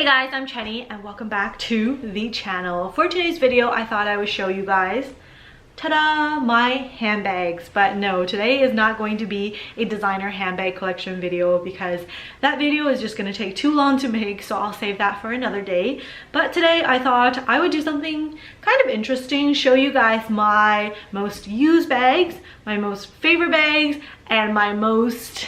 Hey guys, I'm Chenny and welcome back to the channel. For today's video, I thought I would show you guys, ta-da, my handbags. But no, today is not going to be a designer handbag collection video because that video is just going to take too long to make, so I'll save that for another day. But today I thought I would do something kind of interesting, show you guys my most used bags, my most favorite bags, and my most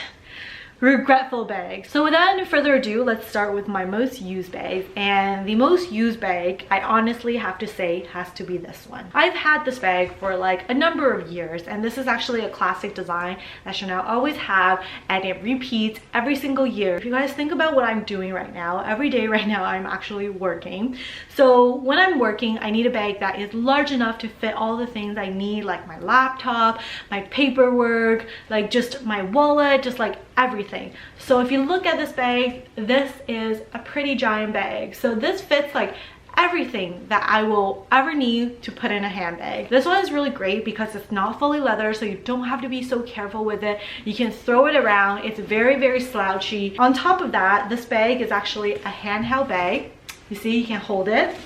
regretful bag. So without any further ado, let's start with my most used bag. And the most used bag, I honestly have to say, has to be this one. I've had this bag for like a number of years, and this is actually a classic design that Chanel always have, and it repeats every single year. If you guys think about what I'm doing right now, every day right now I'm actually working. So when I'm working, I need a bag that is large enough to fit all the things I need, like my laptop, my paperwork, like just my wallet, just like everything. So if you look at this bag, this is a pretty giant bag. So this fits like everything that I will ever need to put in a handbag. This one is really great because it's not fully leather, so you don't have to be so careful with it. You can throw it around. It's very slouchy. On top of that, this bag is actually a handheld bag. You see, you can hold it,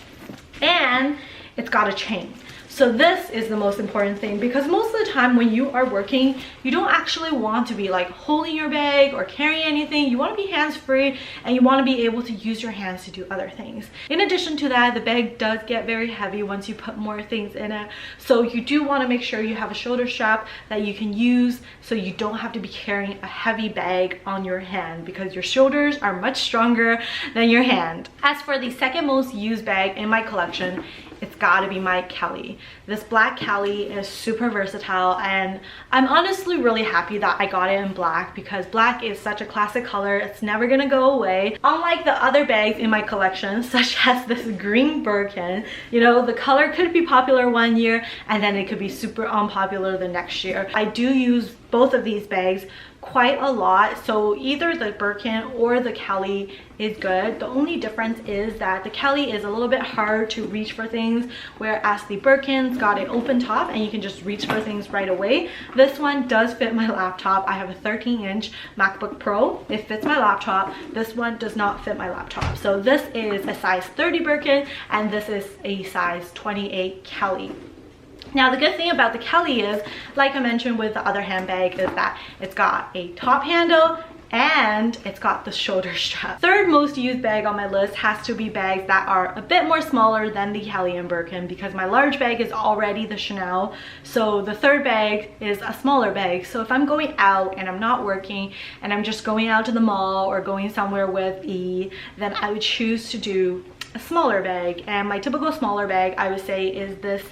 and it's got a chain. So this is the most important thing, because most of the time when you are working, you don't actually want to be like holding your bag or carrying anything. You want to be hands-free and you want to be able to use your hands to do other things. In addition to that, the bag does get very heavy once you put more things in it. So you do want to make sure you have a shoulder strap that you can use so you don't have to be carrying a heavy bag on your hand, because your shoulders are much stronger than your hand. As for the second most used bag in my collection, it's gotta be my Kelly. This black Kelly is super versatile, and I'm honestly really happy that I got it in black, because black is such a classic color. It's never gonna go away. Unlike the other bags in my collection, such as this green Birkin, you know, the color could be popular one year and then it could be super unpopular the next year. I do use both of these bags quite a lot, so either the Birkin or the Kelly is good. The only difference is that the Kelly is a little bit hard to reach for things, whereas the Birkin's got an open top and you can just reach for things right away. This one does fit my laptop. I have a 13-inch MacBook Pro. It fits my laptop. This one does not fit my laptop. So this is a size 30 Birkin and this is a size 28 Kelly. Now the good thing about the Kelly is, like I mentioned with the other handbag, is that it's got a top handle and it's got the shoulder strap. Third most used bag on my list has to be bags that are a bit more smaller than the Kelly and Birkin, because my large bag is already the Chanel, so the third bag is a smaller bag. So if I'm going out and I'm not working and I'm just going out to the mall or going somewhere with E, then I would choose to do a smaller bag. And my typical smaller bag, I would say, is this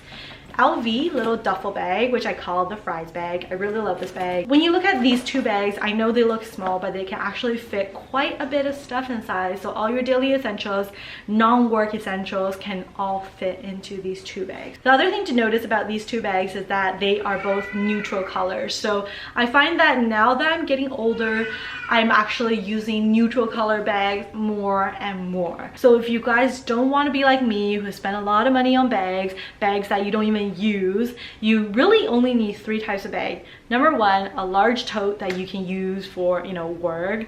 LV Little Duffel Bag, which I call the fries bag. I really love this bag. When you look at these two bags, I know they look small, but they can actually fit quite a bit of stuff inside. So all your daily essentials, non-work essentials can all fit into these two bags. The other thing to notice about these two bags is that they are both neutral colors. So I find that now that I'm getting older, I'm actually using neutral color bags more and more. So if you guys don't want to be like me, who spend a lot of money on bags that you don't even use, you really only need three types of bag. Number one, a large tote that you can use for, you know, work,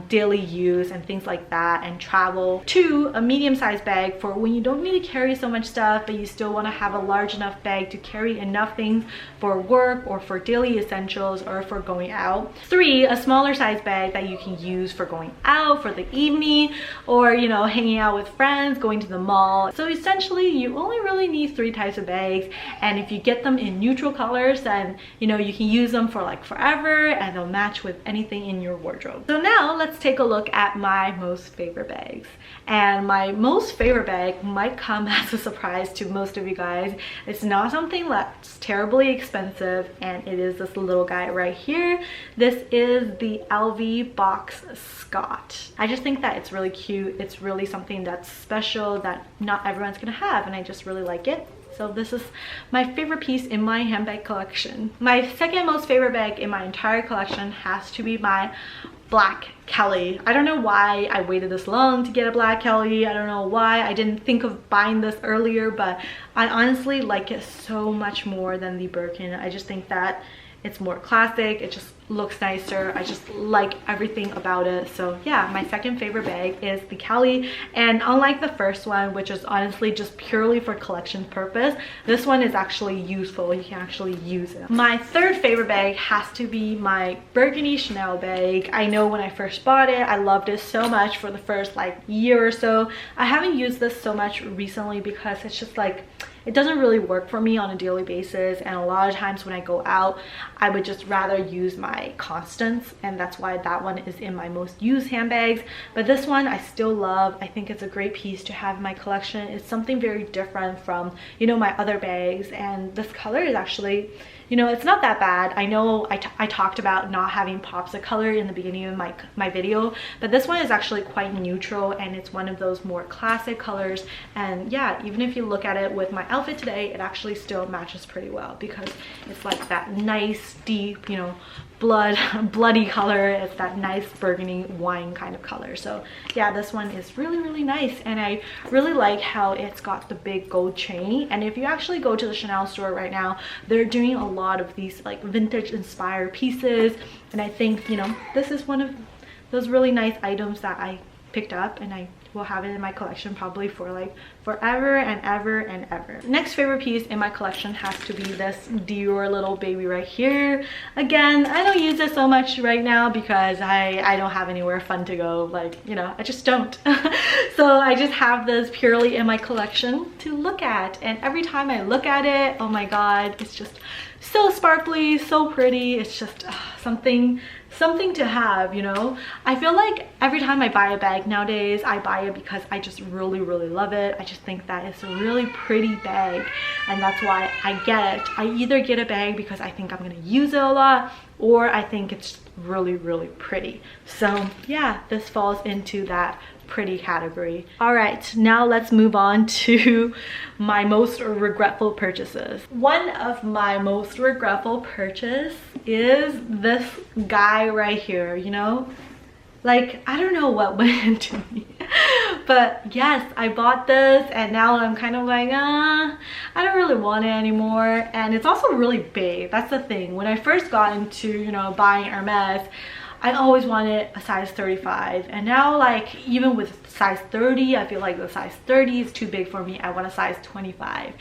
daily use and things like that, and travel. Two, a medium-sized bag for when you don't need to carry so much stuff, but you still want to have a large enough bag to carry enough things for work or for daily essentials or for going out. Three, a smaller size bag that you can use for going out for the evening, or, you know, hanging out with friends, going to the mall. So essentially you only really need three types of bags, and if you get them in neutral colors, then, you know, you can use them for like forever and they'll match with anything in your wardrobe. So now let's take a look at my most favorite bags. And my most favorite bag might come as a surprise to most of you guys. It's not something that's terribly expensive, and it is this little guy right here. This is the LV Box Scott. I just think that it's really cute. It's really something that's special that not everyone's gonna have, and I just really like it. So this is my favorite piece in my handbag collection. My second most favorite bag in my entire collection has to be my black Kelly. I don't know why I waited this long to get a black Kelly. I don't know why I didn't think of buying this earlier, but I honestly like it so much more than the Birkin. I just think that it's more classic. It just looks nicer. I just like everything about it. So yeah, my second favorite bag is the Cali, and unlike the first one, which is honestly just purely for collection purpose, this one is actually useful. You can actually use it. My third favorite bag has to be my Burgundy Chanel bag. I know when I first bought it, I loved it so much for the first like year or so. I haven't used this so much recently because it's just like, it doesn't really work for me on a daily basis, and a lot of times when I go out, I would just rather use my Constance, and that's why that one is in my most used handbags. But this one I still love. I think it's a great piece to have in my collection. It's something very different from, you know, my other bags, and this color is actually, you know, it's not that bad. I know I talked about not having pops of color in the beginning of my video, but this one is actually quite neutral, and it's one of those more classic colors. And yeah, even if you look at it with my outfit today, it actually still matches pretty well because it's like that nice deep, you know, bloody color. It's that nice burgundy wine kind of color. So yeah, this one is really nice, and I really like how it's got the big gold chain. And if you actually go to the Chanel store right now, they're doing a lot of these like vintage inspired pieces, and I think, you know, this is one of those really nice items that I picked up, and I will have it in my collection probably for like forever and ever and ever. Next favorite piece in my collection has to be this Dior little baby right here. Again, I don't use it so much right now because I don't have anywhere fun to go, like, you know, I just don't. So I just have this purely in my collection to look at, and every time I look at it, oh my god, it's just so sparkly, so pretty. It's just something to have, you know. I feel like every time I buy a bag nowadays, I buy it because I just really love it. I just think that it's a really pretty bag, and that's why I get it. I either get a bag because I think I'm gonna use it a lot, or I think it's really pretty. So yeah, this falls into that pretty category. All right, now let's move on to my most regretful purchases. One of my most regretful purchase is this guy right here, you know, like, I don't know what went into me, but yes, I bought this, and now I'm kind of like, I don't really want it anymore. And it's also really big. That's the thing. When I first got into, you know, buying Hermes, I always wanted a size 35, and now, like, even with size 30, I feel like the size 30 is too big for me. I want a size 25.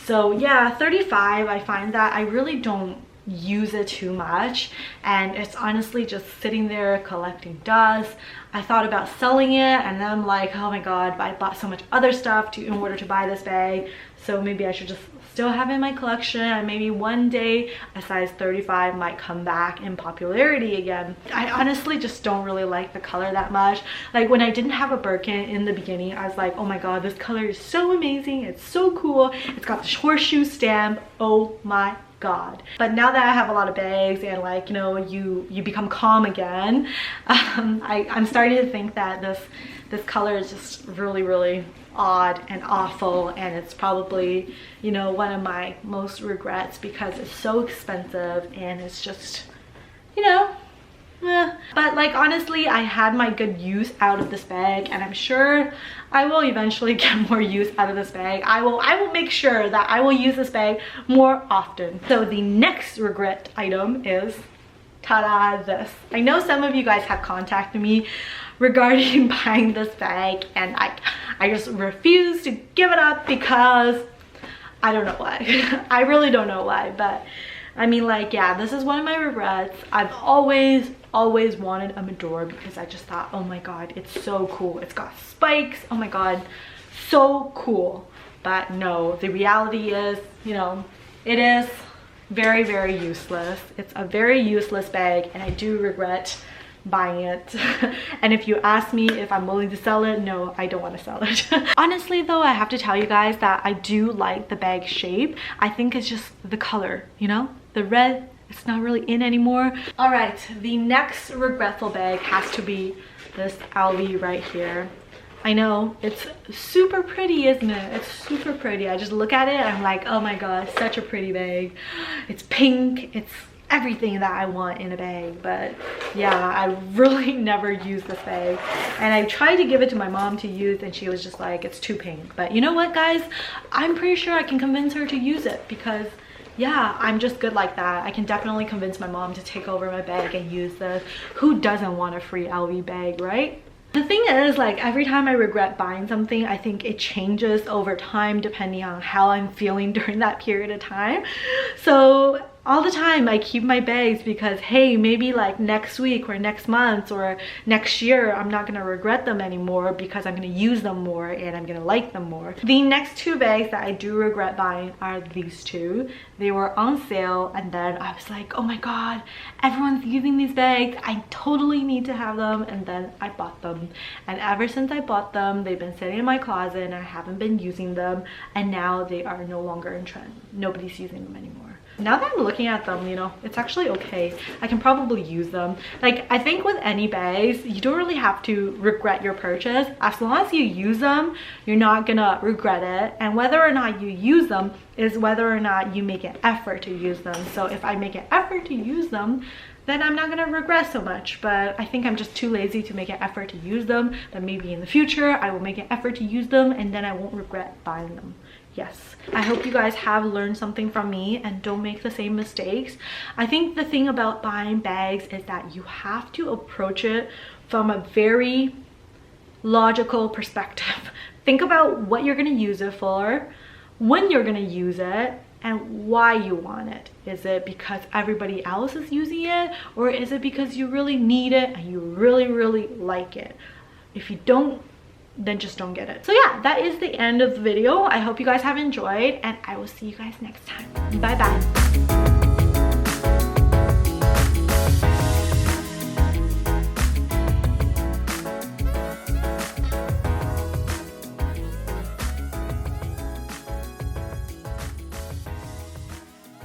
So yeah, 35, I find that I really don't use it too much, and it's honestly just sitting there collecting dust. I thought about selling it, and then I'm like, oh my god, I bought so much other stuff in order to buy this bag, so maybe I should just still have it in my collection, and maybe one day a size 35 might come back in popularity again. I honestly just don't really like the color that much. Like, when I didn't have a Birkin in the beginning, I was like, oh my god, this color is so amazing, it's so cool, it's got the horseshoe stamp, oh my god. But now that I have a lot of bags, and, like, you know, you become calm again, I'm starting to think that this color is just really odd and awful, and it's probably, you know, one of my most regrets because it's so expensive, and it's just, you know, but like, honestly, I had my good use out of this bag, and I'm sure I will eventually get more use out of this bag. I will make sure that I will use this bag more often. So the next regret item is, ta-da, this. I know some of you guys have contacted me regarding buying this bag, and I just refuse to give it up because I don't know why. I really don't know why, but I mean, like, yeah, this is one of my regrets. I've always wanted a Medora because I just thought, oh my god, it's so cool. It's got spikes, oh my god, so cool. But no, the reality is, you know, it is very useless. It's a very useless bag, and I do regret buying it. And if you ask me if I'm willing to sell it, no, I don't want to sell it. Honestly though, I have to tell you guys that I do like the bag shape. I think it's just the color, you know, the red, it's not really in anymore. All right, the next regretful bag has to be this LV right here. I know, it's super pretty, isn't it? It's super pretty. I just look at it and I'm like, oh my god, such a pretty bag. It's pink, it's everything that I want in a bag. But yeah, I really never use this bag, and I tried to give it to my mom to use, and she was just like, it's too pink. But you know what, guys, I'm pretty sure I can convince her to use it because yeah, I'm just good like that. I can definitely convince my mom to take over my bag and use this. Who doesn't want a free LV bag, right? The thing is, like, every time I regret buying something, I think it changes over time depending on how I'm feeling during that period of time. So all the time I keep my bags because, hey, maybe like next week or next month or next year, I'm not gonna regret them anymore because I'm gonna use them more and I'm gonna like them more. The next two bags that I do regret buying are these two. They were on sale and then I was like, oh my god, everyone's using these bags, I totally need to have them, and then I bought them. And ever since I bought them, they've been sitting in my closet and I haven't been using them, and now they are no longer in trend. Nobody's using them anymore. Now that I'm looking at them, you know, it's actually okay. I can probably use them. Like, I think with any bags, you don't really have to regret your purchase. As long as you use them, you're not gonna regret it. And whether or not you use them is whether or not you make an effort to use them. So if I make an effort to use them, then I'm not gonna regret so much. But I think I'm just too lazy to make an effort to use them. But maybe in the future, I will make an effort to use them and then I won't regret buying them. Yes, I hope you guys have learned something from me and don't make the same mistakes. I think the thing about buying bags is that you have to approach it from a very logical perspective. Think about what you're gonna use it for, when you're gonna use it, and why you want it. Is it because everybody else is using it, or is it because you really need it and you really like it? If you don't, then just don't get it. So yeah, that is the end of the video. I hope you guys have enjoyed and I will see you guys next time. Bye bye.